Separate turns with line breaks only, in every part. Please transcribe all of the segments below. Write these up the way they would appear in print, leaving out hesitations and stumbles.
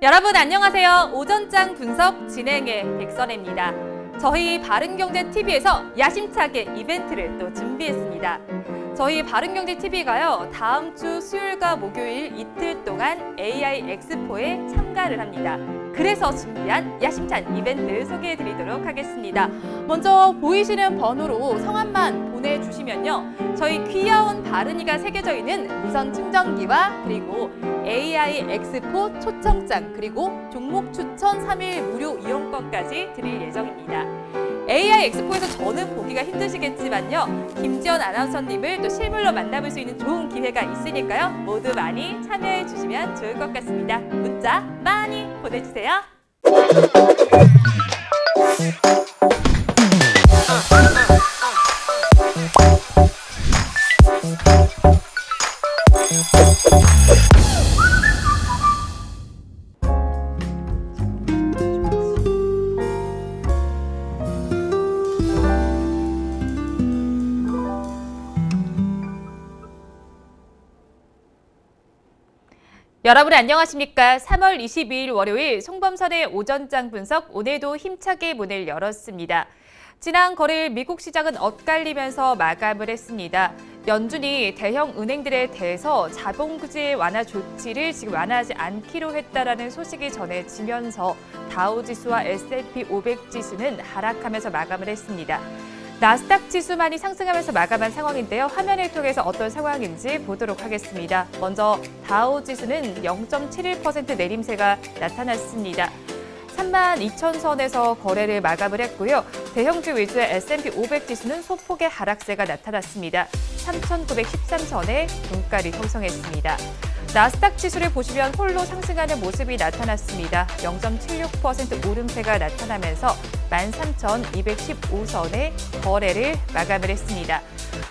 여러분 안녕하세요. 오전장 분석 진행의 백선혜입니다. 저희 바른경제TV에서 야심차게 이벤트를 또 준비했습니다. 저희 바른경제TV가요, 다음 주 수요일과 목요일 이틀 동안 AI 엑스포에 참가를 합니다. 그래서 준비한 야심찬 이벤트 소개해드리도록 하겠습니다. 먼저 보이시는 번호로 성함만 보내주시면요, 저희 귀여운 바른이가 새겨져 있는 무선 충전기와 그리고 AI 엑스포 초청장 그리고 종목 추천 3일 무료 이용권까지 드릴 예정입니다. AI 엑스포에서 저는 보기가 힘드시겠지만요, 김지연 아나운서님을 또 실물로 만나볼 수 있는 좋은 기회가 있으니까요, 모두 많이 참여해 주시면 좋을 것 같습니다. 문자 많이 보내주세요. 여러분 안녕하십니까? 3월 22일 월요일 송범선의 오전장 분석, 오늘도 힘차게 문을 열었습니다. 지난 거래일 미국 시장은 엇갈리면서 마감을 했습니다. 연준이 대형 은행들에 대해서 자본구제 완화 조치를 지금 완화하지 않기로 했다라는 소식이 전해지면서 다우지수와 S&P 500 지수는 하락하면서 마감을 했습니다. 나스닥 지수만이 상승하면서 마감한 상황인데요. 화면을 통해서 어떤 상황인지 보도록 하겠습니다. 먼저 다우 지수는 0.71% 내림세가 나타났습니다. 32,000선에서 거래를 마감을 했고요. 대형주 위주의 S&P 500 지수는 소폭의 하락세가 나타났습니다. 3,913선에 분가를 형성했습니다. 나스닥 지수를 보시면 홀로 상승하는 모습이 나타났습니다. 0.76% 오름세가 나타나면서 13,215선에 거래를 마감을 했습니다.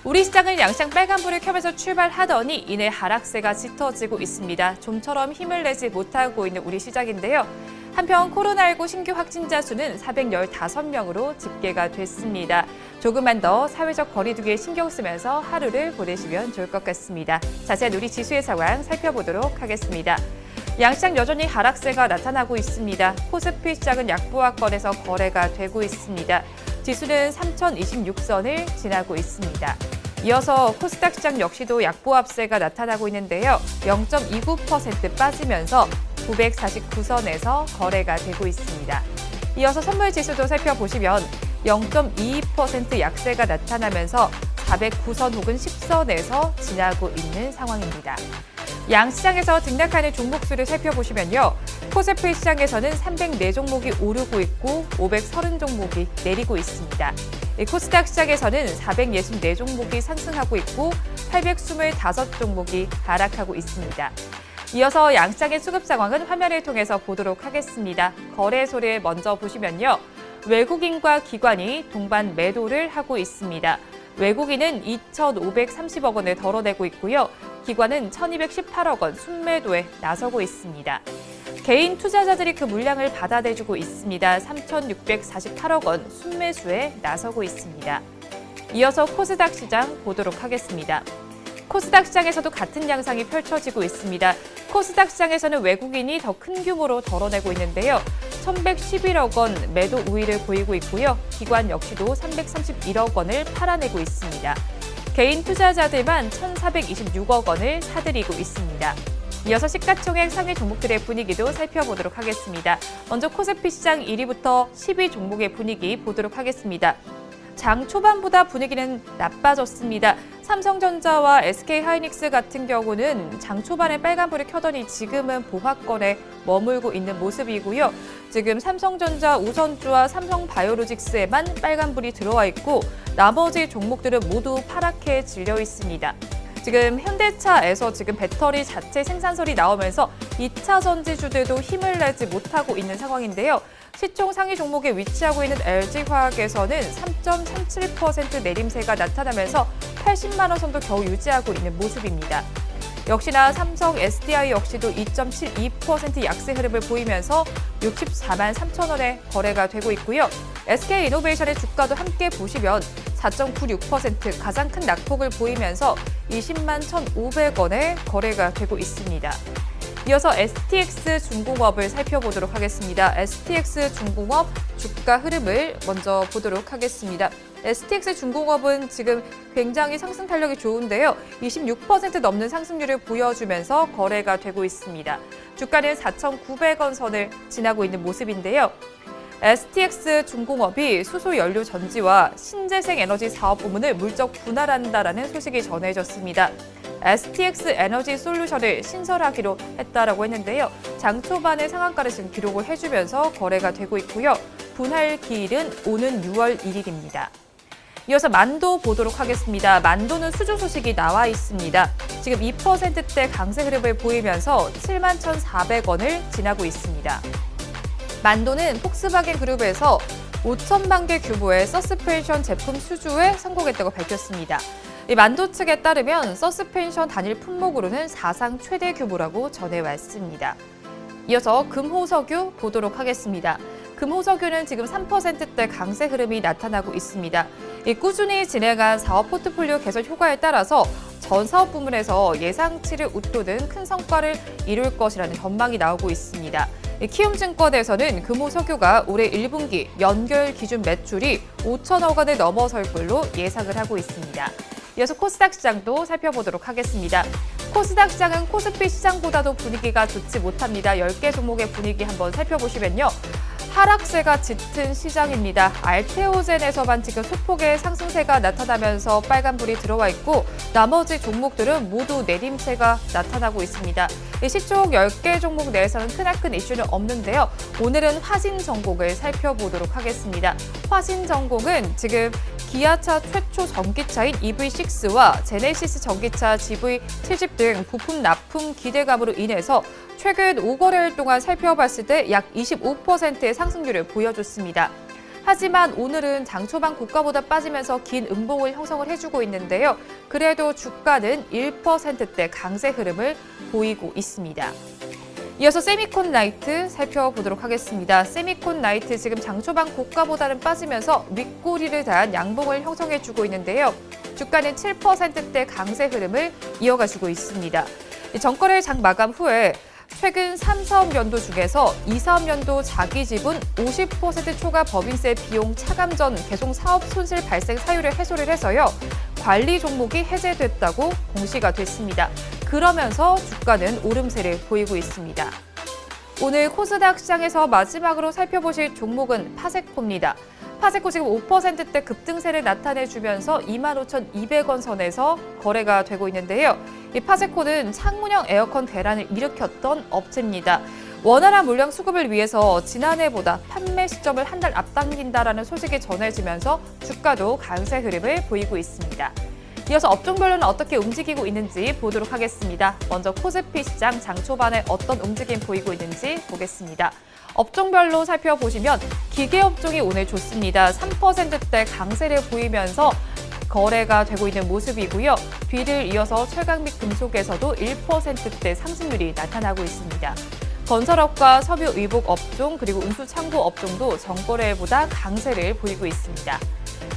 우리 시장은 양상 빨간불을 켜면서 출발하더니 이내 하락세가 짙어지고 있습니다. 좀처럼 힘을 내지 못하고 있는 우리 시장인데요. 한편 코로나19 신규 확진자 수는 415명으로 집계가 됐습니다. 조금만 더 사회적 거리두기에 신경 쓰면서 하루를 보내시면 좋을 것 같습니다. 자세한 우리 지수의 상황 살펴보도록 하겠습니다. 양시장 여전히 하락세가 나타나고 있습니다. 코스피 시장은 약보합권에서 거래가 되고 있습니다. 지수는 3,026선을 지나고 있습니다. 이어서 코스닥 시장 역시도 약보합세가 나타나고 있는데요. 0.29% 빠지면서 949선에서 거래가 되고 있습니다. 이어서 선물 지수도 살펴보시면 0.22% 약세가 나타나면서 409선 혹은 10선에서 지나고 있는 상황입니다. 양시장에서 등락하는 종목수를 살펴보시면요. 코스피 시장에서는 304종목이 오르고 있고 530종목이 내리고 있습니다. 코스닥 시장에서는 464종목이 상승하고 있고 825종목이 하락하고 있습니다. 이어서 양시장의 수급 상황은 화면을 통해서 보도록 하겠습니다. 거래소를 먼저 보시면요. 외국인과 기관이 동반 매도를 하고 있습니다. 외국인은 2,530억 원을 덜어내고 있고요. 기관은 1,218억 원 순매도에 나서고 있습니다. 개인 투자자들이 그 물량을 받아내주고 있습니다. 3,648억 원 순매수에 나서고 있습니다. 이어서 코스닥 시장 보도록 하겠습니다. 코스닥 시장에서도 같은 양상이 펼쳐지고 있습니다. 코스닥 시장에서는 외국인이 더 큰 규모로 덜어내고 있는데요. 1,111억 원 매도 우위를 보이고 있고요. 기관 역시도 331억 원을 팔아내고 있습니다. 개인 투자자들만 1,426억 원을 사들이고 있습니다. 이어서 시가총액 상위 종목들의 분위기도 살펴보도록 하겠습니다. 먼저 코스피 시장 1위부터 10위 종목의 분위기 보도록 하겠습니다. 장 초반보다 분위기는 나빠졌습니다. 삼성전자와 SK하이닉스 같은 경우는 장 초반에 빨간불을 켜더니 지금은 보합권에 머물고 있는 모습이고요. 지금 삼성전자 우선주와 삼성바이오로직스에만 빨간불이 들어와 있고 나머지 종목들은 모두 파랗게 질려 있습니다. 지금 현대차에서 지금 배터리 자체 생산설이 나오면서 2차 전지주들도 힘을 내지 못하고 있는 상황인데요. 시총 상위 종목에 위치하고 있는 LG화학에서는 3.37% 내림세가 나타나면서 80만 원 선도 겨우 유지하고 있는 모습입니다. 역시나 삼성 SDI 역시도 2.72% 약세 흐름을 보이면서 64만 3천 원에 거래가 되고 있고요. SK이노베이션의 주가도 함께 보시면 4.96% 가장 큰 낙폭을 보이면서 20만 1,500원에 거래가 되고 있습니다. 이어서 STX 중공업을 살펴보도록 하겠습니다. STX 중공업 주가 흐름을 먼저 보도록 하겠습니다. STX 중공업은 지금 굉장히 상승 탄력이 좋은데요. 26% 넘는 상승률을 보여주면서 거래가 되고 있습니다. 주가는 4,900원 선을 지나고 있는 모습인데요. STX 중공업이 수소연료 전지와 신재생 에너지 사업 부문을 물적 분할한다라는 소식이 전해졌습니다. STX 에너지 솔루션을 신설하기로 했다라고 했는데요. 장 초반에 상한가를 지금 기록을 해주면서 거래가 되고 있고요. 분할 기일은 오는 6월 1일입니다. 이어서 만도 보도록 하겠습니다. 만도는 수주 소식이 나와 있습니다. 지금 2%대 강세 흐름을 보이면서 71,400원을 지나고 있습니다. 만도는 폭스바겐 그룹에서 5천만 개 규모의 서스펜션 제품 수주에 성공했다고 밝혔습니다. 이 만도 측에 따르면 서스펜션 단일 품목으로는 사상 최대 규모라고 전해왔습니다. 이어서 금호석유 보도록 하겠습니다. 금호석유는 지금 3%대 강세 흐름이 나타나고 있습니다. 이 꾸준히 진행한 사업 포트폴리오 개선 효과에 따라서 전 사업 부문에서 예상치를 웃도는 큰 성과를 이룰 것이라는 전망이 나오고 있습니다. 키움증권에서는 금호석유가 올해 1분기 연결 기준 매출이 5천억 원을 넘어설 걸로 예상을 하고 있습니다. 이어서 코스닥 시장도 살펴보도록 하겠습니다. 코스닥 시장은 코스피 시장보다도 분위기가 좋지 못합니다. 10개 종목의 분위기 한번 살펴보시면요. 하락세가 짙은 시장입니다. 알테오젠에서만 지금 소폭의 상승세가 나타나면서 빨간불이 들어와 있고 나머지 종목들은 모두 내림세가 나타나고 있습니다. 시총 10개 종목 내에서는 크나큰 이슈는 없는데요. 오늘은 화신전공을 살펴보도록 하겠습니다. 화신전공은 지금 기아차 최초 전기차인 EV6와 제네시스 전기차 GV70 등 부품 납품 기대감으로 인해서 최근 5거래일 동안 살펴봤을 때 약 25%의 상승률을 보여줬습니다. 하지만 오늘은 장 초반 고가보다 빠지면서 긴 음봉을 형성을 해주고 있는데요. 그래도 주가는 1%대 강세 흐름을 보이고 있습니다. 이어서 세미콘라이트 살펴보도록 하겠습니다. 세미콘라이트 지금 장 초반 고가보다는 빠지면서 윗꼬리를 달한 양봉을 형성해주고 있는데요. 주가는 7%대 강세 흐름을 이어가주고 있습니다. 전거래 장 마감 후에 최근 3사업연도 중에서 2사업연도 자기지분 50% 초과 법인세 비용 차감 전 개송 사업 손실 발생 사유를 해소를 해서요. 관리 종목이 해제됐다고 공시가 됐습니다. 그러면서 주가는 오름세를 보이고 있습니다. 오늘 코스닥 시장에서 마지막으로 살펴보실 종목은 파세코입니다. 파세코 지금 5%대 급등세를 나타내주면서 25,200원 선에서 거래가 되고 있는데요. 이 파세코는 창문형 에어컨 대란을 일으켰던 업체입니다. 원활한 물량 수급을 위해서 지난해보다 판매 시점을 한 달 앞당긴다라는 소식이 전해지면서 주가도 강세 흐름을 보이고 있습니다. 이어서 업종별로는 어떻게 움직이고 있는지 보도록 하겠습니다. 먼저 코스피 시장 장 초반에 어떤 움직임 보이고 있는지 보겠습니다. 업종별로 살펴보시면 기계업종이 오늘 좋습니다. 3%대 강세를 보이면서 거래가 되고 있는 모습이고요. 뒤를 이어서 철강 및 금속에서도 1%대 상승률이 나타나고 있습니다. 건설업과 섬유 의복 업종 그리고 운수 창고 업종도 전거래보다 강세를 보이고 있습니다.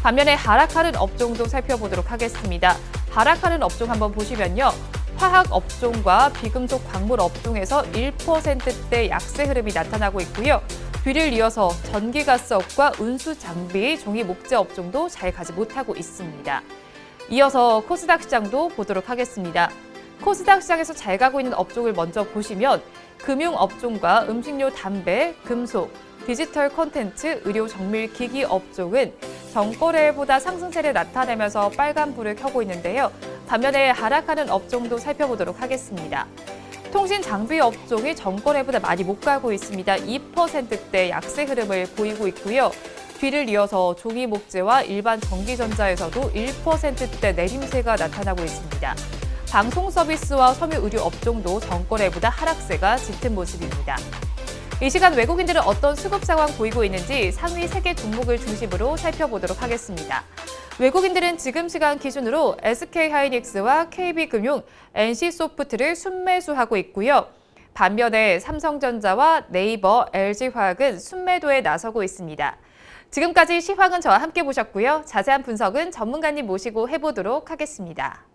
반면에 하락하는 업종도 살펴보도록 하겠습니다. 하락하는 업종 한번 보시면요. 화학 업종과 비금속 광물 업종에서 1%대 약세 흐름이 나타나고 있고요. 뒤를 이어서 전기가스업과 운수 장비, 종이 목재 업종도 잘 가지 못하고 있습니다. 이어서 코스닥 시장도 보도록 하겠습니다. 코스닥 시장에서 잘 가고 있는 업종을 먼저 보시면 금융 업종과 음식료, 담배, 금속, 디지털 콘텐츠, 의료 정밀 기기 업종은 전거래보다 상승세를 나타내면서 빨간불을 켜고 있는데요. 반면에 하락하는 업종도 살펴보도록 하겠습니다. 통신 장비 업종이 전거래보다 많이 못 가고 있습니다. 2%대 약세 흐름을 보이고 있고요. 뒤를 이어서 종이 목재와 일반 전기전자에서도 1%대 내림세가 나타나고 있습니다. 방송 서비스와 섬유 의료 업종도 전거래보다 하락세가 짙은 모습입니다. 이 시간 외국인들은 어떤 수급 상황 보이고 있는지 상위 3개 종목을 중심으로 살펴보도록 하겠습니다. 외국인들은 지금 시간 기준으로 SK하이닉스와 KB금융, NC소프트를 순매수하고 있고요. 반면에 삼성전자와 네이버, LG화학은 순매도에 나서고 있습니다. 지금까지 시황은 저와 함께 보셨고요. 자세한 분석은 전문가님 모시고 해보도록 하겠습니다.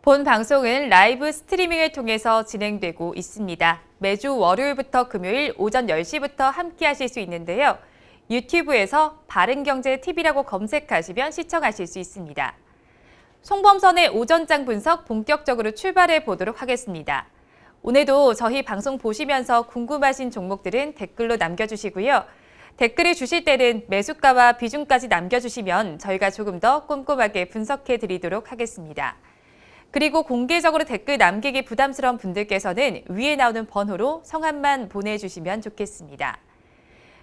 본 방송은 라이브 스트리밍을 통해서 진행되고 있습니다. 매주 월요일부터 금요일 오전 10시부터 함께 하실 수 있는데요. 유튜브에서 바른경제TV라고 검색하시면 시청하실 수 있습니다. 송범선의 오전장 분석 본격적으로 출발해 보도록 하겠습니다. 오늘도 저희 방송 보시면서 궁금하신 종목들은 댓글로 남겨주시고요. 댓글을 주실 때는 매수가와 비중까지 남겨주시면 저희가 조금 더 꼼꼼하게 분석해 드리도록 하겠습니다. 그리고 공개적으로 댓글 남기기 부담스러운 분들께서는 위에 나오는 번호로 성함만 보내주시면 좋겠습니다.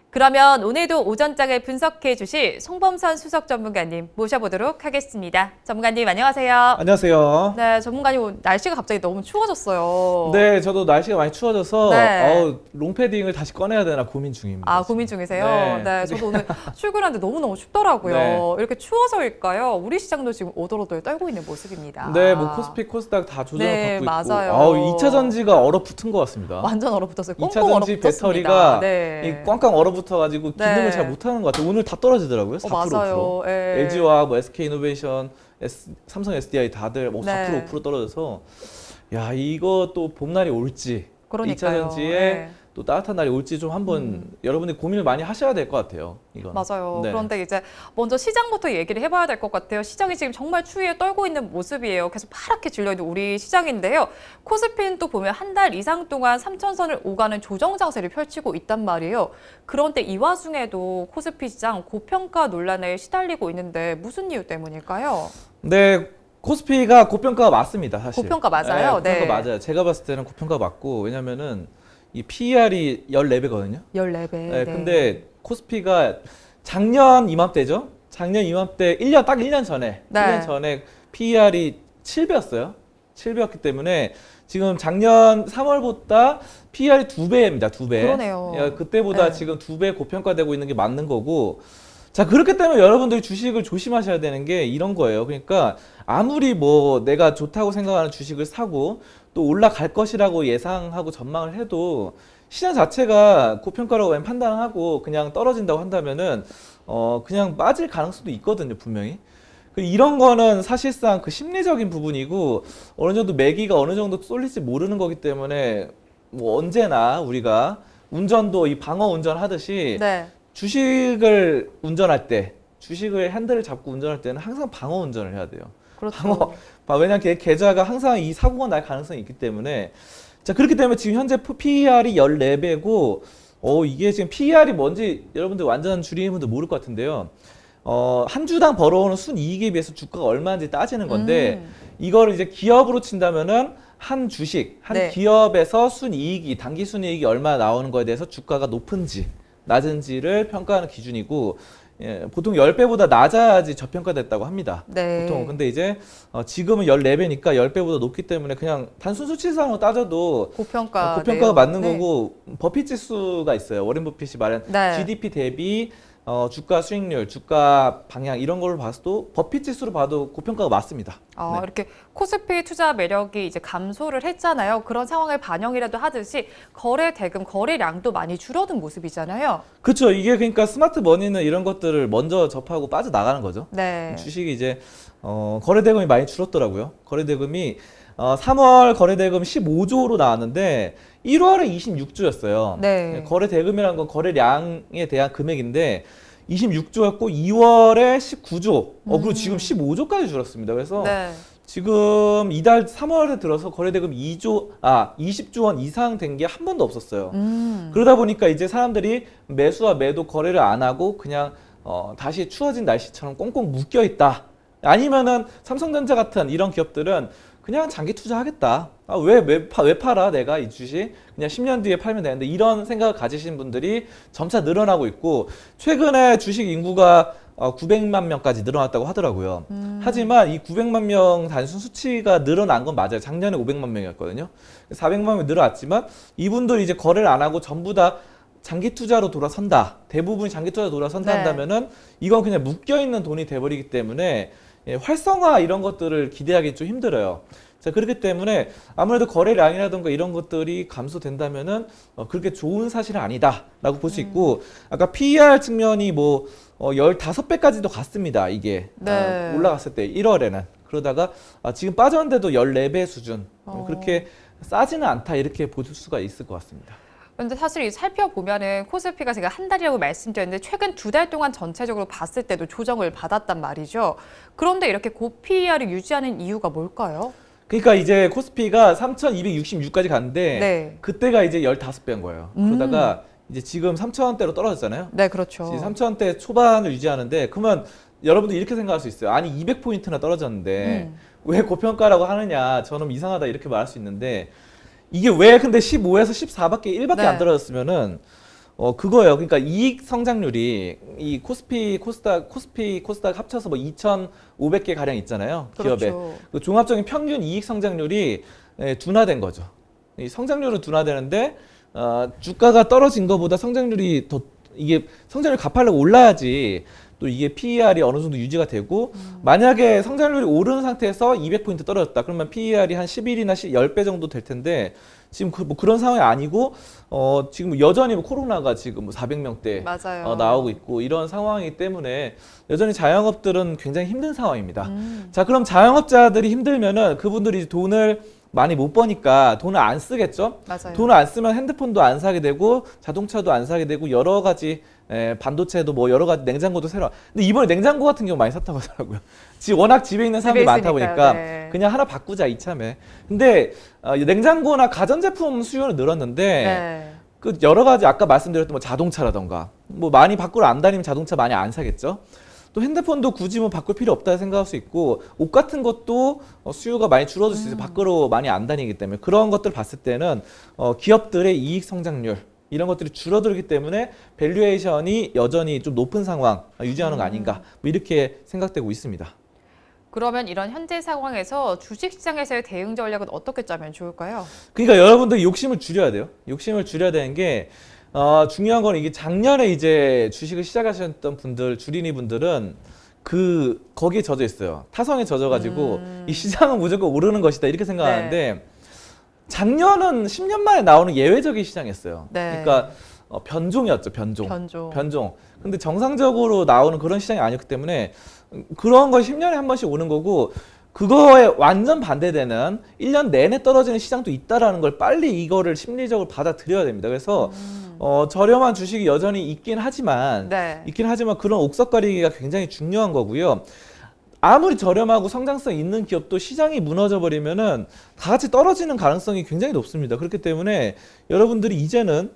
그러면 오늘도 오전장을 분석해 주실 송범선 수석 전문가님 모셔보도록 하겠습니다. 전문가님 안녕하세요.
안녕하세요.
네, 전문가님 날씨가 갑자기 너무 추워졌어요.
네, 저도 날씨가 많이 추워져서
네.
롱패딩을 다시 꺼내야 되나 고민 중입니다.
아, 고민 중이세요?
네.
네, 저도 오늘 출근하는데 너무너무 춥더라고요.
네.
이렇게 추워서일까요? 우리 시장도 지금 오돌오돌 떨고 있는 모습입니다.
네, 뭐 코스피, 코스닥 다 조정을
네,
받고
맞아요.
있고 2차 전지가 얼어붙은 것 같습니다.
완전 얼어붙었어요.
2차
꽁꽁
전지
얼어붙었습니다.
배터리가
네.
꽝꽝 얼어붙어가지고 기능을
네.
잘 못하는 것 같아요. 오늘 다 떨어지더라고요. 4%,
맞아요.
5%.
예.
LG와 뭐 SK이노베이션, 삼성 SDI 다들 뭐 4%,
네.
5% 떨어져서 야, 이거 또 봄날이 올지
그러니까요.
2차 전지에
네.
또 따뜻한 날이 올지 좀 한번 여러분들이 고민을 많이 하셔야 될 것 같아요. 이건.
맞아요.
네.
그런데 이제 먼저 시장부터 얘기를 해봐야 될 것 같아요. 시장이 지금 정말 추위에 떨고 있는 모습이에요. 계속 파랗게 질려있는 우리 시장인데요. 코스피는 또 보면 한 달 이상 동안 3천선을 오가는 조정 장세를 펼치고 있단 말이에요. 그런데 이 와중에도 코스피 시장 고평가 논란에 시달리고 있는데 무슨 이유 때문일까요?
네, 코스피가 고평가가 맞습니다, 사실.
고평가 맞아요?
네, 고평가
네.
맞아요. 제가 봤을 때는 고평가 맞고, 왜냐면은 이 PER이 14배거든요.
14배.
네, 근데 코스피가 작년 이맘때죠? 작년 이맘때 1년 전에,
네.
1년 전에 PER이 7배였어요. 7배였기 때문에 지금 작년 3월보다 PER이 2배입니다, 2배.
그러네요.
그때보다
네.
지금 2배 고평가되고 있는 게 맞는 거고, 자, 그렇기 때문에 여러분들이 주식을 조심하셔야 되는 게 이런 거예요. 그러니까 아무리 뭐 내가 좋다고 생각하는 주식을 사고 또 올라갈 것이라고 예상하고 전망을 해도 시장 자체가 고평가라고 판단하고 그냥 떨어진다고 한다면은 그냥 빠질 가능성도 있거든요, 분명히. 이런 거는 사실상 그 심리적인 부분이고 어느 정도 매기가 어느 정도 쏠릴지 모르는 거기 때문에 뭐 언제나 우리가 운전도 이 방어 운전 하듯이
네.
주식을 운전할 때, 주식을 핸들을 잡고 운전할 때는 항상 방어 운전을 해야 돼요.
그렇죠.
왜냐하면 계좌가 항상 이 사고가 날 가능성이 있기 때문에. 자, 그렇기 때문에 지금 현재 PER이 14배고, 이게 지금 PER이 뭔지 여러분들 완전 줄이는 분들 모를 것 같은데요. 한 주당 벌어오는 순이익에 비해서 주가가 얼마인지 따지는 건데, 이거를 이제 기업으로 친다면은 한 주식, 한
네.
기업에서 순이익이, 단기 순이익이 얼마 나오는 거에 대해서 주가가 높은지, 낮은지를 평가하는 기준이고, 예, 보통 10배보다 낮아야지 저평가됐다고 합니다.
네.
보통. 근데 이제 지금은 14배니까 10배보다 높기 때문에 그냥 단순 수치상으로 따져도
고평가.
고평가가 맞는
네.
거고, 버핏 지수가 있어요. 워렌 버핏이 말한
네.
GDP 대비 주가 수익률, 주가 방향 이런 걸로 봐도 버핏 지수로 봐도 고평가가 맞습니다. 네.
이렇게 코스피 투자 매력이 이제 감소를 했잖아요. 그런 상황을 반영이라도 하듯이 거래 대금, 거래량도 많이 줄어든 모습이잖아요.
그렇죠. 이게 그러니까 스마트 머니는 이런 것들을 먼저 접하고 빠져나가는 거죠.
네.
주식이 이제 거래 대금이 많이 줄었더라고요. 거래 대금이 3월 거래 대금 15조로 나왔는데 1월에 26조였어요.
네.
거래 대금이라는 건 거래량에 대한 금액인데 26조였고 2월에 19조. 그리고 지금 15조까지 줄었습니다. 그래서
네.
지금 이달 3월에 들어서 거래 대금 20조 원 이상 된 게 한 번도 없었어요. 그러다 보니까 이제 사람들이 매수와 매도 거래를 안 하고 그냥 다시 추워진 날씨처럼 꽁꽁 묶여 있다. 아니면은 삼성전자 같은 이런 기업들은 그냥 장기 투자하겠다. 왜 팔아 내가 이 주식 그냥 10년 뒤에 팔면 되는데 이런 생각을 가지신 분들이 점차 늘어나고 있고 최근에 주식 인구가 900만 명까지 늘어났다고 하더라고요. 하지만 이 900만 명 단순 수치가 늘어난 건 맞아요. 작년에 500만 명이었거든요. 400만 명이 늘어났지만 이분들이 이제 거래를 안 하고 전부 다 장기 투자로 돌아선다. 대부분이 장기 투자로 돌아선다
네.
한다면은 이건 그냥 묶여 있는 돈이 돼버리기 때문에 활성화 이런 것들을 기대하기 좀 힘들어요. 자, 그렇기 때문에 아무래도 거래량이라든가 이런 것들이 감소된다면은 그렇게 좋은 사실은 아니다라고 볼 수 있고, 아까 PER 측면이 뭐 15배까지도 갔습니다. 이게
네.
올라갔을 때 1월에는. 그러다가 지금 빠졌는데도 14배 수준. 그렇게 싸지는 않다 이렇게 볼 수가 있을 것 같습니다.
근데 사실 이 살펴보면은 코스피가 제가 한 달이라고 말씀드렸는데 최근 2달 동안 전체적으로 봤을 때도 조정을 받았단 말이죠. 그런데 이렇게 고PER을 유지하는 이유가 뭘까요?
그러니까 이제 코스피가 3,266까지 갔는데
네.
그때가 이제 15배인 거예요. 그러다가 이제 지금 3,000원대로 떨어졌잖아요.
네, 그렇죠.
지금 3,000원대 초반을 유지하는데, 그러면 여러분들 이렇게 생각할 수 있어요. 아니 200포인트나 떨어졌는데 왜 고평가라고 하느냐, 저는 이상하다 이렇게 말할 수 있는데, 이게 왜 근데 15에서 14밖에 1밖에
네.
안 떨어졌으면은 그거예요. 그러니까 이익 성장률이 이 코스피 코스닥 합쳐서 뭐 2,500개 가량 있잖아요. 기업에.
그렇죠.
그 종합적인 평균 이익 성장률이 둔화된 거죠. 이 성장률은 둔화되는데 주가가 떨어진 것보다 성장률이 더, 이게 성장률 가파르게 올라야지 또 이게 PER이 어느 정도 유지가 되고, 만약에 성장률이 오르는 상태에서 200포인트 떨어졌다. 그러면 PER이 한 11이나 10배 정도 될 텐데, 지금 뭐 그런 상황이 아니고 지금 여전히 뭐 코로나가 지금 뭐 400명대
맞아요.
나오고 있고 이런 상황이기 때문에 여전히 자영업들은 굉장히 힘든 상황입니다. 자, 그럼 자영업자들이 힘들면은 그분들이 돈을 많이 못 버니까 돈을 안 쓰겠죠?
맞아요.
돈을 안 쓰면 핸드폰도 안 사게 되고 자동차도 안 사게 되고 여러 가지 반도체도 뭐 여러 가지, 냉장고도 새로. 근데 이번에 냉장고 같은 경우 많이 샀다고 하더라고요. 워낙 집에 있는 사람들이
집에
많다
있으니까요.
보니까
네.
그냥 하나 바꾸자 이참에. 근데 냉장고나 가전제품 수요는 늘었는데
네.
그 여러 가지 아까 말씀드렸던 뭐 자동차라던가 뭐 많이 밖으로 안 다니면 자동차 많이 안 사겠죠. 또 핸드폰도 굳이 뭐 바꿀 필요 없다 생각할 수 있고, 옷 같은 것도 수요가 많이 줄어들 수 있어요. 밖으로 많이 안 다니기 때문에. 그런 것들 봤을 때는 기업들의 이익 성장률 이런 것들이 줄어들기 때문에 밸류에이션이 여전히 좀 높은 상황 유지하는 거 아닌가, 뭐 이렇게 생각되고 있습니다.
그러면 이런 현재 상황에서 주식시장에서의 대응 전략은 어떻게 짜면 좋을까요?
그러니까 여러분들 욕심을 줄여야 돼요. 욕심을 줄여야 되는 게 중요한 건, 이게 작년에 이제 주식을 시작하셨던 분들, 주린이 분들은 거기에 젖어 있어요. 타성에 젖어가지고 이 시장은 무조건 오르는 것이다 이렇게 생각하는데, 작년은 10년 만에 나오는 예외적인 시장이었어요.
네.
그러니까 변종이었죠, 변종. 근데 정상적으로 나오는 그런 시장이 아니었기 때문에 그런 거 10년에 한 번씩 오는 거고, 그거에 완전 반대되는 1년 내내 떨어지는 시장도 있다라는 걸 빨리 이거를 심리적으로 받아들여야 됩니다. 그래서 저렴한 주식이 여전히 있긴 하지만 그런 옥석가리기가 굉장히 중요한 거고요. 아무리 저렴하고 성장성 있는 기업도 시장이 무너져 버리면은 다 같이 떨어지는 가능성이 굉장히 높습니다. 그렇기 때문에 여러분들이 이제는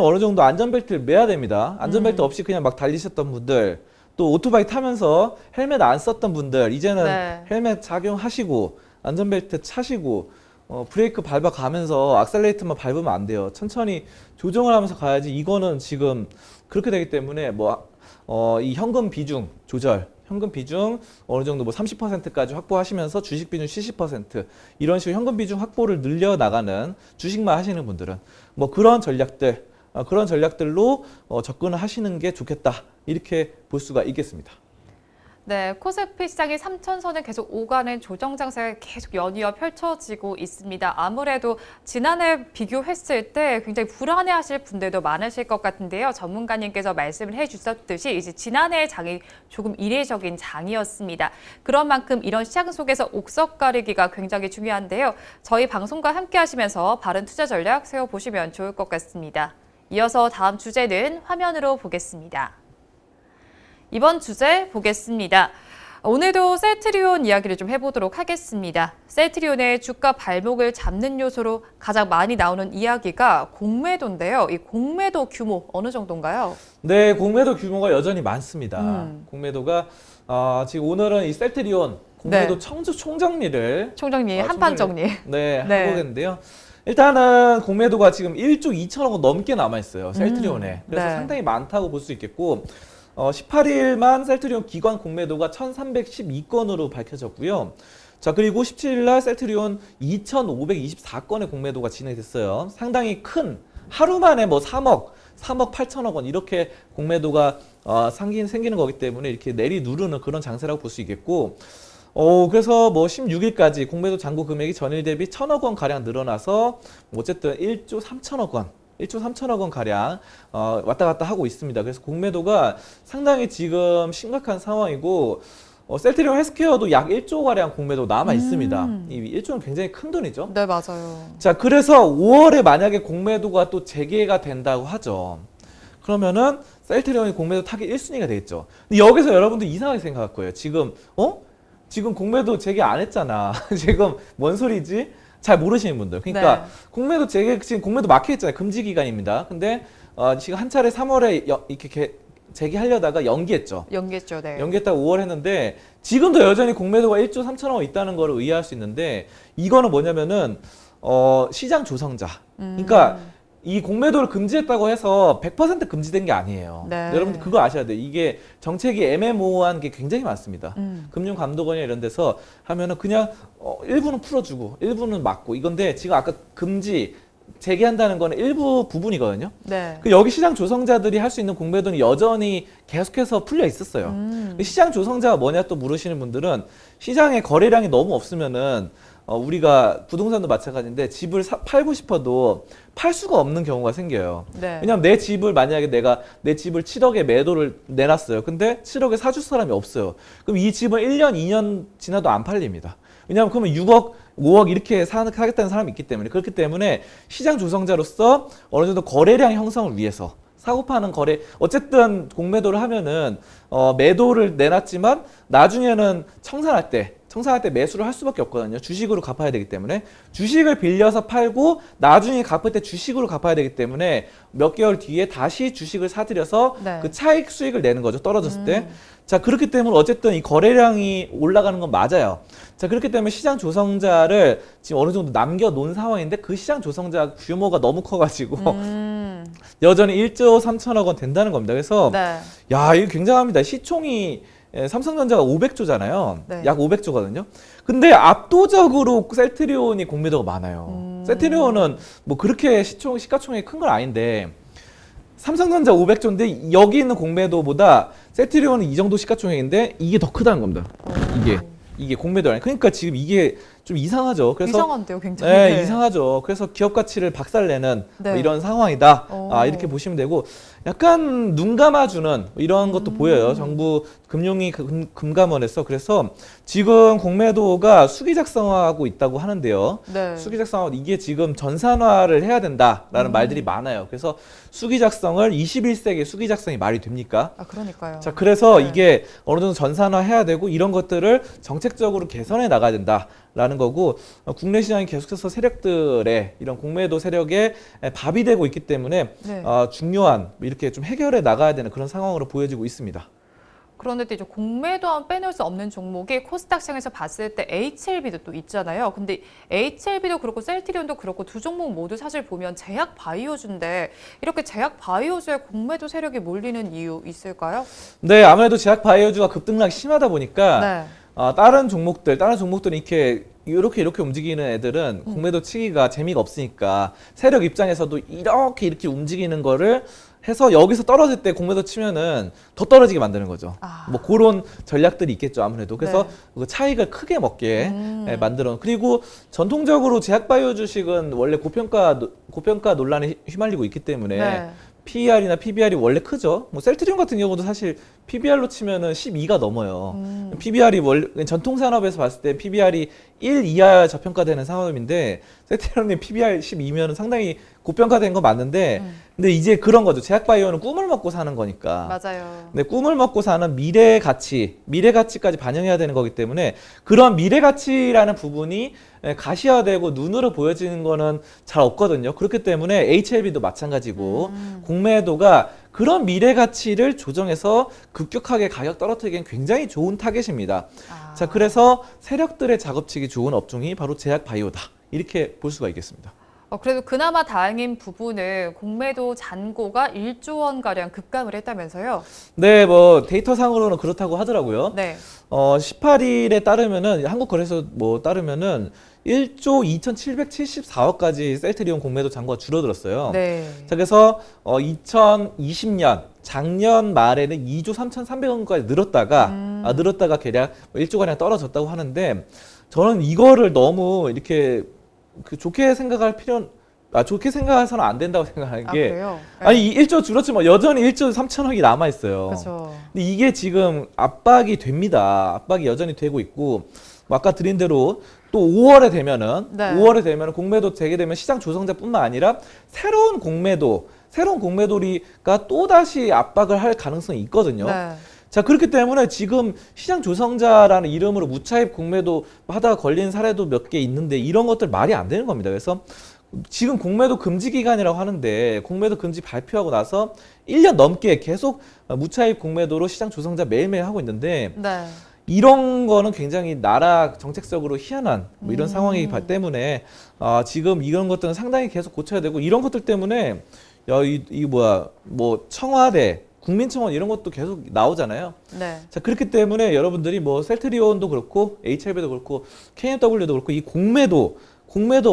어느 정도 안전벨트를 매야 됩니다. 안전벨트 없이 그냥 막 달리셨던 분들, 또 오토바이 타면서 헬멧 안 썼던 분들, 이제는 헬멧 착용하시고 안전벨트 차시고 브레이크 밟아가면서 악셀레이터만 밟으면 안 돼요. 천천히 조정을 하면서 가야지. 이거는 지금 그렇게 되기 때문에 이 현금 비중 조절, 현금 비중 어느 정도 뭐 30%까지 확보하시면서 주식 비중 70% 이런 식으로 현금 비중 확보를 늘려 나가는, 주식만 하시는 분들은 뭐 그런 전략들로 접근을 하시는 게 좋겠다, 이렇게 볼 수가 있겠습니다.
네, 코스피 시장이 3,000선을 계속 오가는 조정 장세가 계속 연이어 펼쳐지고 있습니다. 아무래도 지난해 비교했을 때 굉장히 불안해하실 분들도 많으실 것 같은데요. 전문가님께서 말씀을 해주셨듯이 이제 지난해의 장이 조금 이례적인 장이었습니다. 그런 만큼 이런 시장 속에서 옥석 가리기가 굉장히 중요한데요. 저희 방송과 함께 하시면서 바른 투자 전략 세워보시면 좋을 것 같습니다. 이어서 다음 주제는 화면으로 보겠습니다. 이번 주제 보겠습니다. 오늘도 셀트리온 이야기를 좀 해보도록 하겠습니다. 셀트리온의 주가 발목을 잡는 요소로 가장 많이 나오는 이야기가 공매도인데요. 이 공매도 규모 어느 정도인가요?
네, 공매도 규모가 여전히 많습니다. 공매도가 지금 오늘은 이 셀트리온 공매도 총정리를
한판 정리.
하고 있는데요. 일단은 공매도가 지금 1조 2천억 원 넘게 남아 있어요, 셀트리온에. 그래서 상당히 많다고 볼 수 있겠고, 18일만 셀트리온 기관 공매도가 1,312건으로 밝혀졌고요. 자, 그리고 17일 날 셀트리온 2,524건의 공매도가 진행됐어요. 상당히 큰, 하루 만에 뭐 3억 8천억 원 이렇게 공매도가 생기는 거기 때문에 이렇게 내리 누르는 그런 장세라고 볼 수 있겠고, 그래서 뭐 16일까지 공매도 잔고 금액이 전일 대비 1,000억 원 가량 늘어나서 어쨌든 1조 3천억 원. 1조 3천억 원 가량 왔다 갔다 하고 있습니다. 그래서 공매도가 상당히 지금 심각한 상황이고 셀트리온 헬스케어도 약 1조 가량 공매도 남아 있습니다. 이 1조는 굉장히 큰 돈이죠.
네, 맞아요.
자, 그래서 5월에 만약에 공매도가 또 재개가 된다고 하죠. 그러면은 셀트리온이 공매도 타겟 1순위가 되겠죠. 근데 여기서 여러분들 이상하게 생각할 거예요. 지금 공매도 재개 안 했잖아. 지금 뭔 소리지? 잘 모르시는 분들. 그러니까
네.
공매도 재개, 지금 공매도 막혀있잖아요. 금지 기간입니다. 근데 지금 한 차례 3월에 이렇게 재개하려다가 연기했죠.
연기했죠, 네.
연기했다가 5월 했는데 지금도 여전히 공매도가 1조 3천억 원 있다는 걸 의아할 수 있는데 이거는 뭐냐면은 시장 조성자. 그러니까 이 공매도를 금지했다고 해서 100% 금지된 게 아니에요.
네.
여러분들 그거 아셔야 돼요. 이게 정책이 애매모호한 게 굉장히 많습니다. 금융감독원이나 이런 데서 하면은 그냥 일부는 풀어주고 일부는 막고 이건데 지금 아까 금지 재개한다는 거는 일부 부분이거든요.
네.
여기 시장 조성자들이 할 수 있는 공매도는 여전히 계속해서 풀려 있었어요. 시장 조성자가 뭐냐 또 물으시는 분들은 시장에 거래량이 너무 없으면은 우리가 부동산도 마찬가지인데 집을 팔고 싶어도 팔 수가 없는 경우가 생겨요.
네.
왜냐하면 내 집을 만약에 내가 내 집을 7억에 매도를 내놨어요. 근데 7억에 사줄 사람이 없어요. 그럼 이 집은 1년, 2년 지나도 안 팔립니다. 왜냐하면 그러면 6억, 5억 이렇게 사겠다는 사람이 있기 때문에 그렇기 때문에 시장 조성자로서 어느 정도 거래량 형성을 위해서 사고 파는 거래 어쨌든 공매도를 하면은 매도를 내놨지만 나중에는 청산할 때 매수를 할 수밖에 없거든요. 주식으로 갚아야 되기 때문에 주식을 빌려서 팔고 나중에 갚을 때 주식으로 갚아야 되기 때문에 몇 개월 뒤에 다시 주식을 사들여서
네.
그 차익 수익을 내는 거죠. 떨어졌을 때. 자, 그렇기 때문에 어쨌든 이 거래량이 올라가는 건 맞아요. 자, 그렇기 때문에 시장 조성자를 지금 어느 정도 남겨놓은 상황인데 그 시장 조성자 규모가 너무 커가지고 여전히 1조 3천억 원 된다는 겁니다. 그래서
네.
야, 이거 굉장합니다. 시총이 삼성전자가 500조잖아요.
네.
약 500조거든요. 근데 압도적으로 셀트리온이 공매도가 많아요. 셀트리온은 뭐 그렇게 시가총액이 큰 건 아닌데 삼성전자 500조인데 여기 있는 공매도보다 셀트리온은 이 정도 시가총액인데 이게 더 크다는 겁니다. 이게 공매도 아니에요. 그러니까 지금 이게 좀 이상하죠. 그래서
이상한데요, 굉장히.
네, 이상하죠. 그래서 기업 가치를 박살내는
네.
뭐 이런 상황이다.
오.
이렇게 보시면 되고 약간 눈 감아주는 이런 것도 보여요. 정부 금융위 금감원에서. 그래서 지금 공매도가 수기 작성하고 있다고 하는데요.
네.
수기 작성하고 이게 지금 전산화를 해야 된다라는 말들이 많아요. 그래서 수기 작성을 21세기 수기 작성이 말이 됩니까?
아, 그러니까요.
자, 그래서
네.
이게 어느 정도 전산화 해야 되고 이런 것들을 정책적으로 개선해 나가야 된다라는 거고 국내 시장이 계속해서 세력들의 이런 공매도 세력에 밥이 되고 있기 때문에
네.
중요한 이렇게 좀 해결해 나가야 되는 그런 상황으로 보여지고 있습니다.
그런데 또 이제 공매도하면 빼놓을 수 없는 종목이 코스닥 시장에서 봤을 때 HLB도 또 있잖아요. 근데 HLB도 그렇고 셀트리온도 그렇고 두 종목 모두 사실 보면 제약 바이오주인데 이렇게 제약 바이오주에 공매도 세력이 몰리는 이유 있을까요?
네, 아무래도 제약 바이오주가 급등락이 심하다 보니까
네.
다른 종목들이 이렇게 움직이는 애들은 공매도 치기가 재미가 없으니까 세력 입장에서도 이렇게 움직이는 거를 해서 여기서 떨어질 때 공매도 치면은 더 떨어지게 만드는 거죠.
뭐
그런 전략들이 있겠죠, 아무래도. 그래서
네.
그 차익을 크게 먹게 만들어. 그리고 전통적으로 제약바이오 주식은 원래 고평가 논란에 휘말리고 있기 때문에
네.
PER이나 PBR이 원래 크죠. 뭐 셀트리온 같은 경우도 사실 PBR로 치면은 12가 넘어요. PBR이 원래 전통 산업에서 봤을 때 PBR이 1 이하 저평가되는 상황인데 셀트리온이 PBR 12면은 상당히 고평가된 건 맞는데 근데 이제 그런 거죠. 제약바이오는 꿈을 먹고 사는 거니까.
맞아요.
근데 꿈을 먹고 사는 미래 가치까지 반영해야 되는 거기 때문에 그런 미래 가치라는 부분이 가시화되고 눈으로 보여지는 거는 잘 없거든요. 그렇기 때문에 HLB도 마찬가지고 공매도가 그런 미래 가치를 조정해서 급격하게 가격 떨어뜨리기엔 굉장히 좋은 타겟입니다. 자, 그래서 세력들의 작업치기 좋은 업종이 바로 제약 바이오다. 이렇게 볼 수가 있겠습니다.
그래도 그나마 다행인 부분은 공매도 잔고가 1조 원가량 급감을 했다면서요?
네, 뭐 데이터상으로는 그렇다고 하더라고요.
네.
18일에 따르면은 한국거래소 뭐 따르면은 1조 2,774억까지 셀트리온 공매도 잔고가 줄어들었어요.
네.
자, 그래서 2020년 작년 말에는 2조 3,300억까지 늘었다가 대략 1조 가량 떨어졌다고 하는데 저는 이거를 너무 이렇게 좋게 생각할 좋게 생각해서는 안 된다고 생각하는 게
그래요? 네.
아니 1조 줄었지만 여전히 1조 3천억이 남아 있어요.
그렇죠.
근데 이게 지금 압박이 됩니다. 압박이 여전히 되고 있고 뭐 아까 드린 대로 또 5월에 되면은 공매도 재개되면 시장 조성자뿐만 아니라 새로운 공매도리가 또 다시 압박을 할 가능성이 있거든요.
네.
자, 그렇기 때문에 지금 시장 조성자라는 이름으로 무차입 공매도 하다가 걸린 사례도 몇 개 있는데 이런 것들 말이 안 되는 겁니다. 그래서 지금 공매도 금지 기간이라고 하는데 공매도 금지 발표하고 나서 1년 넘게 계속 무차입 공매도로 시장 조성자 매일매일 하고 있는데
네.
이런 거는 굉장히 나라 정책적으로 희한한 뭐 이런 상황이기 때문에 지금 이런 것들은 상당히 계속 고쳐야 되고 이런 것들 때문에 뭐 청와대 국민청원 이런 것도 계속 나오잖아요.
네.
자, 그렇기 때문에 여러분들이 뭐 셀트리온도 그렇고 HLB도 그렇고 KMW도 그렇고 이 공매도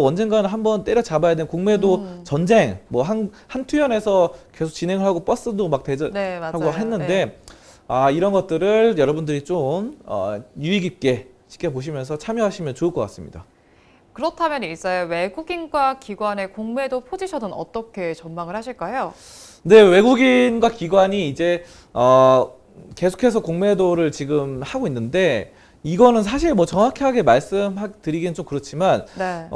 언젠가는 한번 때려잡아야 되는 공매도 전쟁 뭐 한투연에서 계속 진행을 하고 버스도 막
네,
하고
맞아요.
했는데 이런 것들을 여러분들이 좀 유의 깊게 지켜보시면서 참여하시면 좋을 것 같습니다.
그렇다면 있어요. 외국인과 기관의 공매도 포지션은 어떻게 전망을 하실까요?
네, 외국인과 기관이 이제 계속해서 공매도를 지금 하고 있는데 이거는 사실 뭐 정확하게 말씀드리기는 좀 그렇지만
네.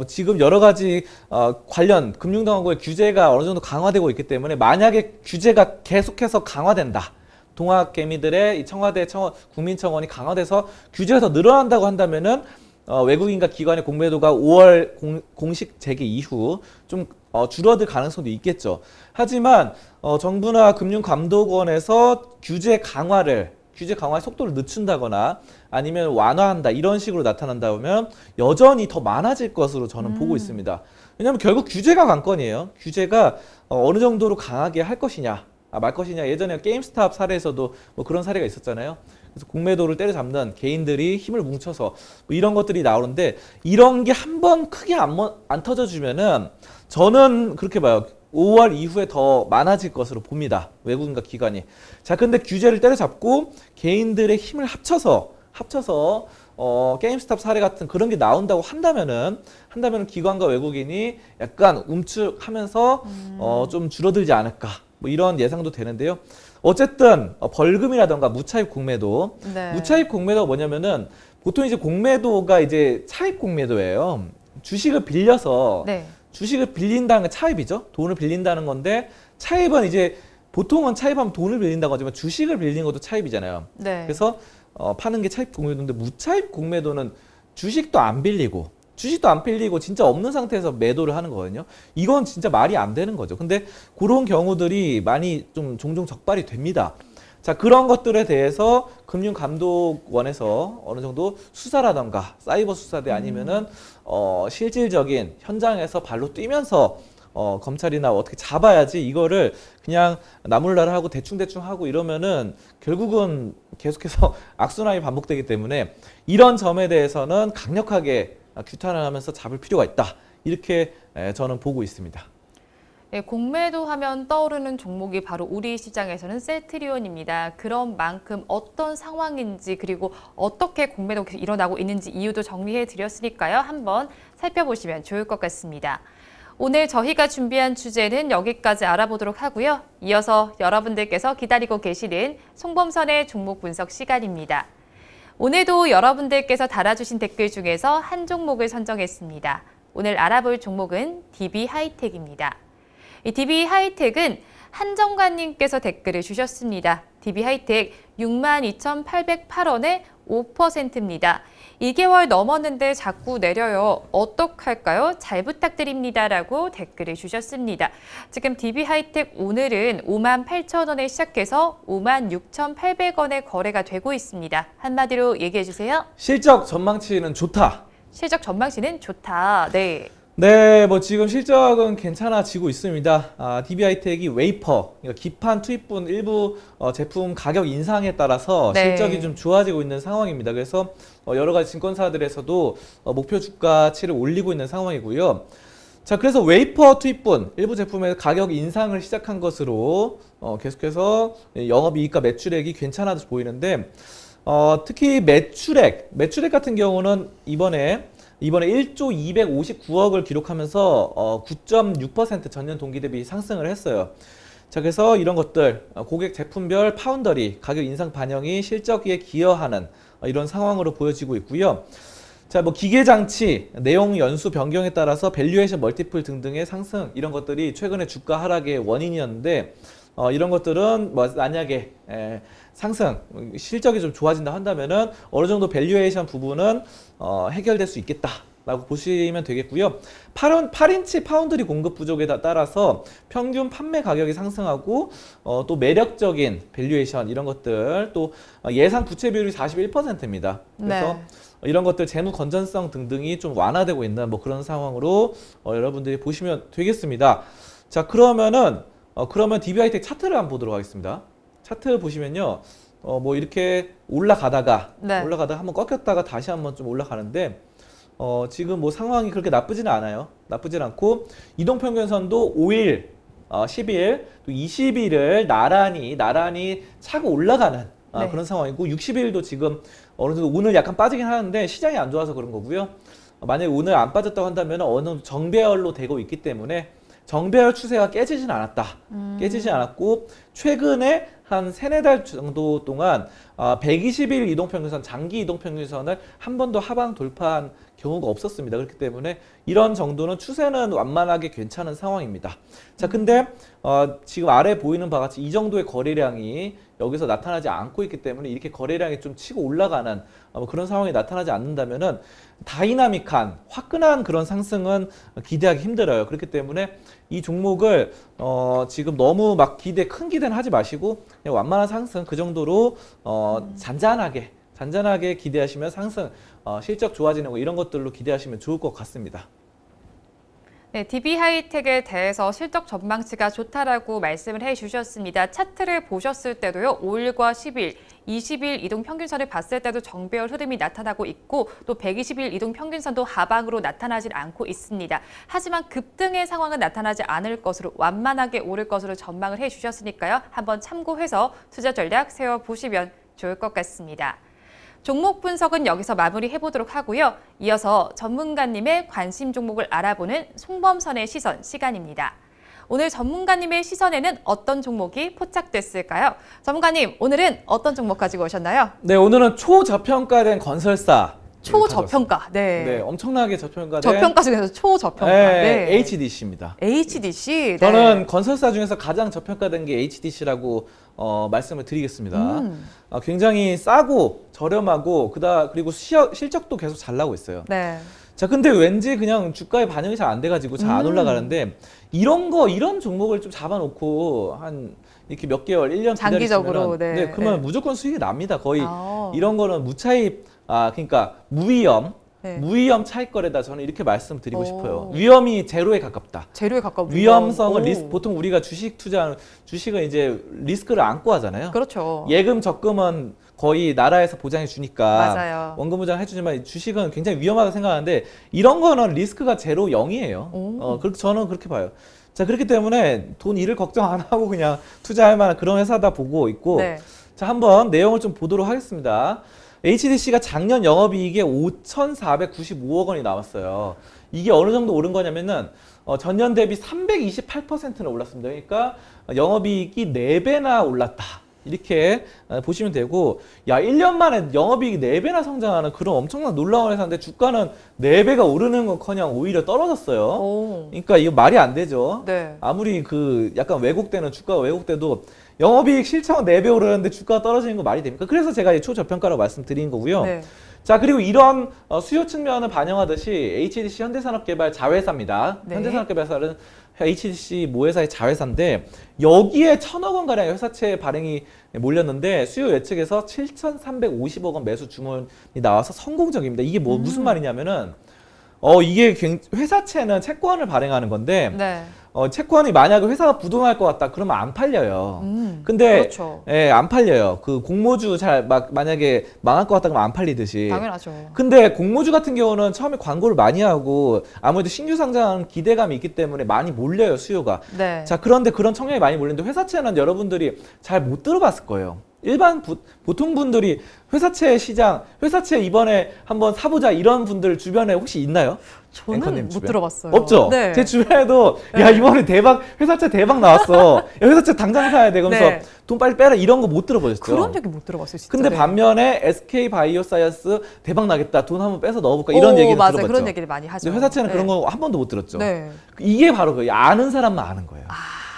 지금 여러 가지 관련 금융당국의 규제가 어느 정도 강화되고 있기 때문에 만약에 규제가 계속해서 강화된다. 동학개미들의 청와대 국민청원이 강화돼서 규제가 더 늘어난다고 한다면은 외국인과 기관의 공매도가 5월 공식 재개 이후 좀 줄어들 가능성도 있겠죠. 하지만 정부나 금융감독원에서 규제 강화의 속도를 늦춘다거나 아니면 완화한다 이런 식으로 나타난다면 여전히 더 많아질 것으로 저는 보고 있습니다. 왜냐하면 결국 규제가 관건이에요. 규제가 어느 정도로 강하게 할 것이냐 말 것이냐. 예전에 게임스탑 사례에서도 뭐 그런 사례가 있었잖아요. 그래서 공매도를 때려잡는 개인들이 힘을 뭉쳐서 뭐 이런 것들이 나오는데 이런 게 한 번 크게 안 터져주면은 저는 그렇게 봐요. 5월 이후에 더 많아질 것으로 봅니다. 외국인과 기관이. 자, 근데 규제를 때려잡고 개인들의 힘을 합쳐서 게임스탑 사례 같은 그런 게 나온다고 한다면은 기관과 외국인이 약간 움츠하면서 좀 줄어들지 않을까. 뭐 이런 예상도 되는데요. 어쨌든 벌금이라던가 무차입 공매도.
네.
무차입 공매도가 뭐냐면은 보통 이제 공매도가 이제 차입 공매도예요. 주식을 빌려서
네.
주식을 빌린다는 게 차입이죠. 돈을 빌린다는 건데 차입은 이제 보통은 차입하면 돈을 빌린다고 하지만 주식을 빌리는 것도 차입이잖아요.
네.
그래서 파는 게 차입 공매도인데 무차입 공매도는 주식도 안 빌리고 진짜 없는 상태에서 매도를 하는 거거든요. 이건 진짜 말이 안 되는 거죠. 근데 그런 경우들이 많이 좀 종종 적발이 됩니다. 자, 그런 것들에 대해서 금융감독원에서 어느 정도 수사라던가 사이버 수사대 아니면은 실질적인 현장에서 발로 뛰면서 검찰이나 어떻게 잡아야지 이거를 그냥 나몰라라 하고 대충 하고 이러면은 결국은 계속해서 악순환이 반복되기 때문에 이런 점에 대해서는 강력하게 규탄을 하면서 잡을 필요가 있다. 이렇게 저는 보고 있습니다.
네, 공매도 하면 떠오르는 종목이 바로 우리 시장에서는 셀트리온입니다. 그런 만큼 어떤 상황인지 그리고 어떻게 공매도가 일어나고 있는지 이유도 정리해 드렸으니까요. 한번 살펴보시면 좋을 것 같습니다. 오늘 저희가 준비한 주제는 여기까지 알아보도록 하고요. 이어서 여러분들께서 기다리고 계시는 송범선의 종목 분석 시간입니다. 오늘도 여러분들께서 달아주신 댓글 중에서 한 종목을 선정했습니다. 오늘 알아볼 종목은 DB하이텍입니다. 이 DB하이텍은 한정관님께서 댓글을 주셨습니다. DB하이텍 62,808원에 5%입니다. 2개월 넘었는데 자꾸 내려요. 어떡할까요? 잘 부탁드립니다. 라고 댓글을 주셨습니다. 지금 DB하이텍 오늘은 58,000원에 시작해서 56,800원에 거래가 되고 있습니다. 한마디로 얘기해 주세요.
실적 전망치는 좋다.
실적 전망치는 좋다. 네.
네, 뭐 지금 실적은 괜찮아지고 있습니다. DB하이텍이 웨이퍼, 그러니까 기판 투입분 일부 제품 가격 인상에 따라서
네.
실적이 좀 좋아지고 있는 상황입니다. 그래서 여러 가지 증권사들에서도 목표 주가치를 올리고 있는 상황이고요. 자, 그래서 웨이퍼 투입분 일부 제품의 가격 인상을 시작한 것으로 계속해서 영업이익과 매출액이 괜찮아져 보이는데 특히 매출액 같은 경우는 이번에 1조 259억을 기록하면서 9.6% 전년 동기 대비 상승을 했어요. 자, 그래서 이런 것들 고객 제품별 파운더리 가격 인상 반영이 실적에 기여하는 이런 상황으로 보여지고 있고요. 자, 뭐 기계 장치, 내용 연수 변경에 따라서 밸류에이션 멀티플 등등의 상승 이런 것들이 최근에 주가 하락의 원인이었는데 이런 것들은 뭐 만약에 상승 실적이 좀 좋아진다 한다면은 어느 정도 밸류에이션 부분은 해결될 수 있겠다라고 보시면 되겠고요. 8인치 파운드리 공급 부족에 따라서 평균 판매 가격이 상승하고 또 매력적인 밸류에이션 이런 것들 또 예상 부채 비율이 41%입니다. 그래서
네.
이런 것들 재무 건전성 등등이 좀 완화되고 있는 뭐 그런 상황으로 여러분들이 보시면 되겠습니다. 자, 그러면 DB하이텍 차트를 한번 보도록 하겠습니다. 차트 보시면요, 뭐 이렇게 올라가다가 한번 꺾였다가 다시 한번 좀 올라가는데 지금 뭐 상황이 그렇게 나쁘지는 않아요. 나쁘진 않고 이동평균선도 5일, 10일, 또 20일을 나란히 차고 올라가는 그런 상황이고 60일도 지금 어느 정도 오늘 약간 빠지긴 하는데 시장이 안 좋아서 그런 거고요. 만약에 오늘 안 빠졌다고 한다면 어느 정도 정배열로 되고 있기 때문에 정배열 추세가 깨지진 않았다. 깨지지 않았고 최근에 한 3-4달 정도 동안 120일 이동평균선, 장기 이동평균선을 한 번도 하방 돌파한 경우가 없었습니다. 그렇기 때문에 이런 정도는 추세는 완만하게 괜찮은 상황입니다. 자, 근데 지금 아래 보이는 바와 같이 이 정도의 거래량이 여기서 나타나지 않고 있기 때문에 이렇게 거래량이 좀 치고 올라가는 그런 상황이 나타나지 않는다면은 다이나믹한 화끈한 그런 상승은 기대하기 힘들어요. 그렇기 때문에 이 종목을 지금 너무 막 큰 기대는 하지 마시고 그냥 완만한 상승 그 정도로 잔잔하게 기대하시면 상승 실적 좋아지는 거 이런 것들로 기대하시면 좋을 것 같습니다.
네, DB하이텍에 대해서 실적 전망치가 좋다라고 말씀을 해주셨습니다. 차트를 보셨을 때도요, 5일과 10일, 20일 이동 평균선을 봤을 때도 정배열 흐름이 나타나고 있고 또 120일 이동 평균선도 하방으로 나타나질 않고 있습니다. 하지만 급등의 상황은 나타나지 않을 것으로 완만하게 오를 것으로 전망을 해주셨으니까요. 한번 참고해서 투자 전략 세워보시면 좋을 것 같습니다. 종목 분석은 여기서 마무리해보도록 하고요. 이어서 전문가님의 관심 종목을 알아보는 송범선의 시선 시간입니다. 오늘 전문가님의 시선에는 어떤 종목이 포착됐을까요? 전문가님, 오늘은 어떤 종목 가지고 오셨나요?
네, 오늘은 초저평가된 건설사.
초저평가.
네, 엄청나게 저평가된.
저평가 중에서 초저평가.
네, HDC입니다.
HDC.
저는 건설사 중에서 가장 저평가된 게 HDC라고 말씀을 드리겠습니다. 굉장히 싸고 저렴하고 그리고 실적도 계속 잘 나오고 있어요.
네.
자, 근데 왠지 그냥 주가에 반영이 잘 안 돼가지고 잘 안 올라가는데 이런 종목을 좀 잡아놓고 한 이렇게 몇 개월, 1년
장기적으로,
기다리시면 그러면 무조건 수익이 납니다. 거의 이런 거는 무차입, 그러니까 무위험 차익 거래다 저는 이렇게 말씀드리고 싶어요. 위험이 제로에 가깝다.
제로에 가까운
위험성은 보통 우리가 주식은 이제 리스크를 안고 하잖아요.
그렇죠.
예금 적금은 거의 나라에서 보장해 주니까
맞아요.
원금 보장 해주지만 주식은 굉장히 위험하다고 생각하는데 이런 거는 리스크가 제로 0이에요. 그렇게 저는 그렇게 봐요. 자, 그렇기 때문에 돈 잃을 걱정 안 하고 그냥 투자할 만한 그런 회사다 보고 있고 자, 한번 내용을 좀 보도록 하겠습니다. HDC가 작년 영업이익에 5,495억 원이 나왔어요. 이게 어느 정도 오른 거냐면은 전년 대비 328%나 올랐습니다. 그러니까 영업이익이 4배나 올랐다. 이렇게 보시면 되고 1년 만에 영업이익이 4배나 성장하는 그런 엄청난 놀라운 회사인데 주가는 4배가 오르는 건커녕 오히려 떨어졌어요. 그러니까 이거 말이 안 되죠. 아무리 약간 왜곡되는 주가가 왜곡돼도 영업이익 실적은 4배 오르는데 주가가 떨어지는 거 말이 됩니까? 그래서 제가 초저평가라고 말씀드린 거고요. 자, 그리고 이런 수요 측면을 반영하듯이 HDC 현대산업개발 자회사입니다. 현대산업개발사는 HDC 모회사의 자회사인데 여기에 1,000억 원 가량의 회사채 발행이 몰렸는데 수요 예측에서 7,350억 원 매수 주문이 나와서 성공적입니다. 이게 무슨 말이냐면은 이게 회사채는 채권을 발행하는 건데
네.
채권이 만약에 회사가 부도날 것 같다 그러면 안 팔려요. 근데
그렇죠.
안 팔려요. 그 공모주 만약에 망할 것 같다 그러면 안 팔리듯이.
당연하죠.
근데 공모주 같은 경우는 처음에 광고를 많이 하고 아무래도 신규 상장 기대감이 있기 때문에 많이 몰려요, 수요가.
네.
자, 그런데 그런 청약이 많이 몰리는데 회사채는 여러분들이 잘 못 들어봤을 거예요. 보통 분들이 회사채 시장, 회사채 이번에 한번 사보자 이런 분들 주변에 혹시 있나요?
저는
앵커님
못
주변?
들어봤어요.
없죠?
네.
제 주변에도 야 이번에 회사채 대박 나왔어. 야, 회사채 당장 사야 돼. 그러면서
네.
돈 빨리 빼라 이런 거 못 들어보셨죠?
그런 얘기 못 들어봤어요, 진짜.
근데
네.
반면에 SK 바이오사이언스 대박 나겠다. 돈 한번 빼서 넣어볼까 이런 얘기를
맞아요.
들어봤죠.
그런 얘기를 많이 하죠.
근데 회사채는
네.
그런 거 한 번도 못 들었죠.
네.
이게 바로 그 아는 사람만 아는 거예요.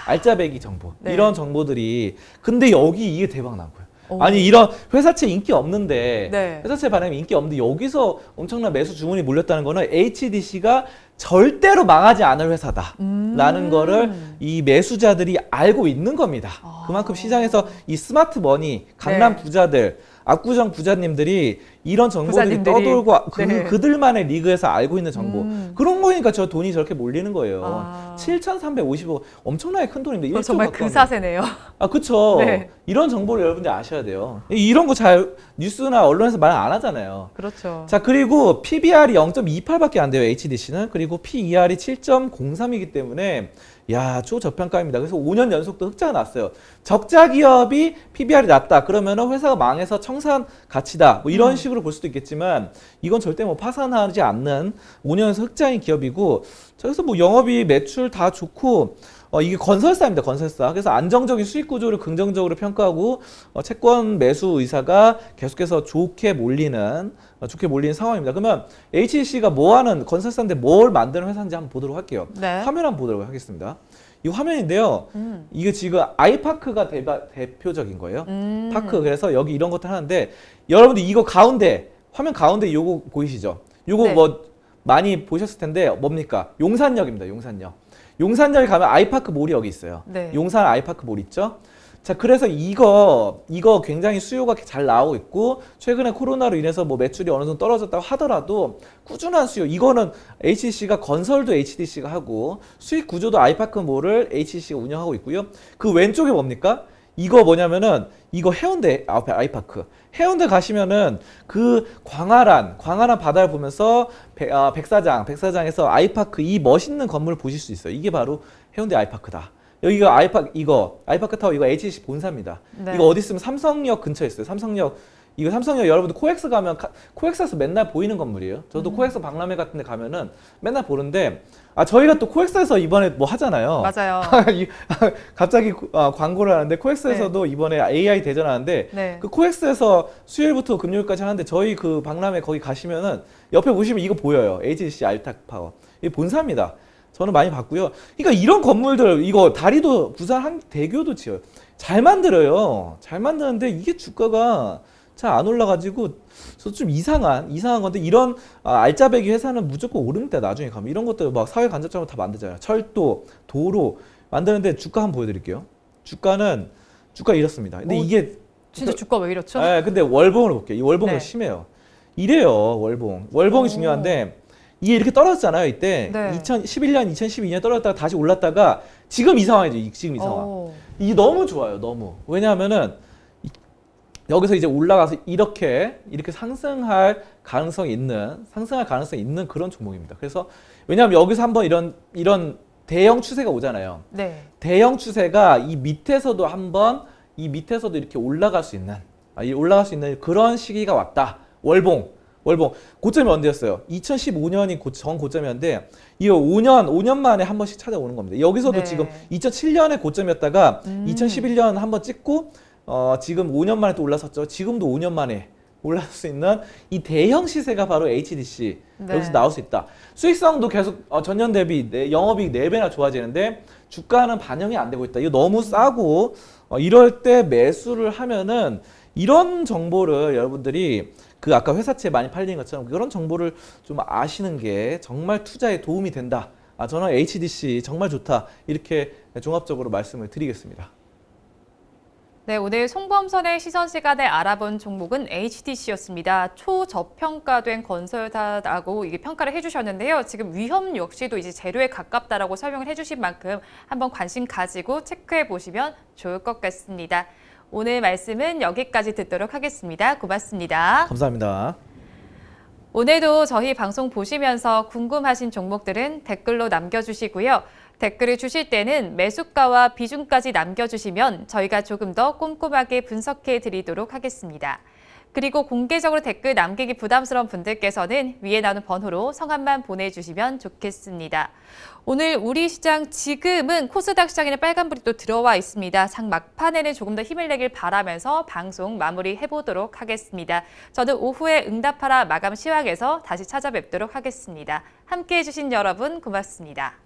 알짜배기 정보.
네.
이런 정보들이 근데 여기 이게 대박 난 거예요.
오.
아니 이런 회사채 인기 없는데
네.
회사채 발행이 인기 없는데 여기서 엄청난 매수 주문이 몰렸다는 거는 HDC가 절대로 망하지 않을 회사다라는 거를 이 매수자들이 알고 있는 겁니다. 그만큼 시장에서 이 스마트 머니, 강남
네.
부자들, 압구정 부자님들이 이런 정보들이
부자님들이.
떠돌고
네.
그들만의 리그에서 알고 있는 정보 그런 거니까 저 돈이 저렇게 몰리는 거예요.
아.
7,350억 엄청나게 큰 돈입니다. 1조
정말
가까운
그 사세네요.
아, 그쵸.
네.
이런 정보를 여러분들이 아셔야 돼요. 이런 거 잘 뉴스나 언론에서 말 안 하잖아요.
그렇죠.
자, 그리고 PBR이 0.28밖에 안 돼요, HDC는. 그리고 PER이 7.03이기 때문에 야, 초저평가입니다. 그래서 5년 연속도 흑자가 났어요. 적자 기업이 PBR이 낮다. 그러면은 회사가 망해서 청산 가치다. 뭐 이런 식으로 볼 수도 있겠지만 이건 절대 뭐 파산하지 않는 5년 연속 흑자인 기업이고 자, 그래서 뭐 영업이익 매출 다 좋고 이게 건설사입니다. 건설사. 그래서 안정적인 수익 구조를 긍정적으로 평가하고 채권 매수 의사가 계속해서 좋게 몰리는 상황입니다. 그러면 HC가 뭐 하는 건설사인데 뭘 만드는 회사인지 한번 보도록 할게요.
네.
화면 한번 보도록 하겠습니다. 이 화면인데요. 이게 지금 아이파크가 대표적인 거예요. 파크. 그래서 여기 이런 것들 하는데 여러분들 이거 화면 가운데 요거 보이시죠? 요거
네.
뭐 많이 보셨을 텐데 뭡니까? 용산역입니다. 용산역. 용산역에 가면 아이파크 몰이 여기 있어요.
네.
용산 아이파크 몰 있죠? 자, 그래서 이거 굉장히 수요가 잘 나오고 있고 최근에 코로나로 인해서 뭐 매출이 어느 정도 떨어졌다고 하더라도 꾸준한 수요. 이거는 HC가 건설도 HDC가 하고 수익 구조도 아이파크 몰을 HC가 운영하고 있고요. 그 왼쪽에 뭡니까? 이거 뭐냐면은 이거 해운대 앞에 아이파크. 해운대 가시면은 그 광활한 바다를 보면서 백사장에서 아이파크 이 멋있는 건물을 보실 수 있어요. 이게 바로 해운대 아이파크다. 여기가 아이파크 타워 이거 HC 본사입니다.
네.
이거 어디 있으면 삼성역 근처에 있어요. 삼성역 여러분들 코엑스 가면 코엑스에서 맨날 보이는 건물이에요. 저도 코엑스 박람회 같은 데 가면은 맨날 보는데 저희가 또 코엑스에서 이번에 뭐 하잖아요.
맞아요.
갑자기 광고를 하는데 코엑스에서도 이번에 AI 대전하는데
네.
그 코엑스에서 수요일부터 금요일까지 하는데 저희 그 박람회 거기 가시면은 옆에 보시면 이거 보여요. HDC 알탁 파워. 이게 본사입니다. 저는 많이 봤고요. 그러니까 이런 건물들 이거 다리도 부산 한 대교도 지어요. 잘 만들어요. 잘 만드는데 이게 주가가 잘 안 올라가지고 좀 이상한 건데 이런 알짜배기 회사는 무조건 오릅니다. 나중에 가면 이런 것들 막 사회 간접적으로 다 만들잖아요. 철도, 도로 만드는데 주가 한번 보여드릴게요. 주가 이렇습니다. 근데 이게
진짜 주가 왜 이렇죠?
근데 월봉으로 볼게요. 이 월봉이
네.
심해요. 이래요. 월봉이 중요한데 이게 이렇게 떨어졌잖아요. 이때
네.
2011년, 2012년 떨어졌다가 다시 올랐다가 지금 이 상황이죠. 지금 이 상황. 이게 너무 좋아요. 너무. 왜냐하면은 여기서 이제 올라가서 이렇게 상승할 가능성이 있는 그런 종목입니다. 그래서 왜냐하면 여기서 한번 이런 대형 추세가 오잖아요.
네.
대형 추세가 이 밑에서도 이렇게 올라갈 수 있는 그런 시기가 왔다. 월봉 고점이 언제였어요? 2015년이 전 고점이었는데 이거 5년 만에 한 번씩 찾아오는 겁니다. 여기서도
네.
지금 2007년에 고점이었다가 2011년 한 번 찍고 지금 5년 만에 또 올라섰죠. 지금도 5년 만에 올라설 수 있는 이 대형 시세가 바로 HDC.
네.
여기서 나올 수 있다. 수익성도 계속 전년 대비 영업이익 4배나 좋아지는데 주가는 반영이 안 되고 있다. 이거 너무 싸고 이럴 때 매수를 하면은 이런 정보를 여러분들이 그 아까 회사채 많이 팔리는 것처럼 그런 정보를 좀 아시는 게 정말 투자에 도움이 된다. 저는 HDC 정말 좋다. 이렇게 종합적으로 말씀을 드리겠습니다.
네, 오늘 송범선의 시선 시간에 알아본 종목은 HDC였습니다. 초저평가된 건설사라고 이게 평가를 해주셨는데요. 지금 위험 역시도 이제 재료에 가깝다라고 설명을 해주신 만큼 한번 관심 가지고 체크해 보시면 좋을 것 같습니다. 오늘 말씀은 여기까지 듣도록 하겠습니다. 고맙습니다.
감사합니다.
오늘도 저희 방송 보시면서 궁금하신 종목들은 댓글로 남겨주시고요. 댓글을 주실 때는 매수가와 비중까지 남겨주시면 저희가 조금 더 꼼꼼하게 분석해 드리도록 하겠습니다. 그리고 공개적으로 댓글 남기기 부담스러운 분들께서는 위에 나오는 번호로 성함만 보내주시면 좋겠습니다. 오늘 우리 시장 지금은 코스닥 시장에는 빨간불이 또 들어와 있습니다. 장 막판에는 조금 더 힘을 내길 바라면서 방송 마무리해 보도록 하겠습니다. 저는 오후에 응답하라 마감 시황에서 다시 찾아뵙도록 하겠습니다. 함께해 주신 여러분 고맙습니다.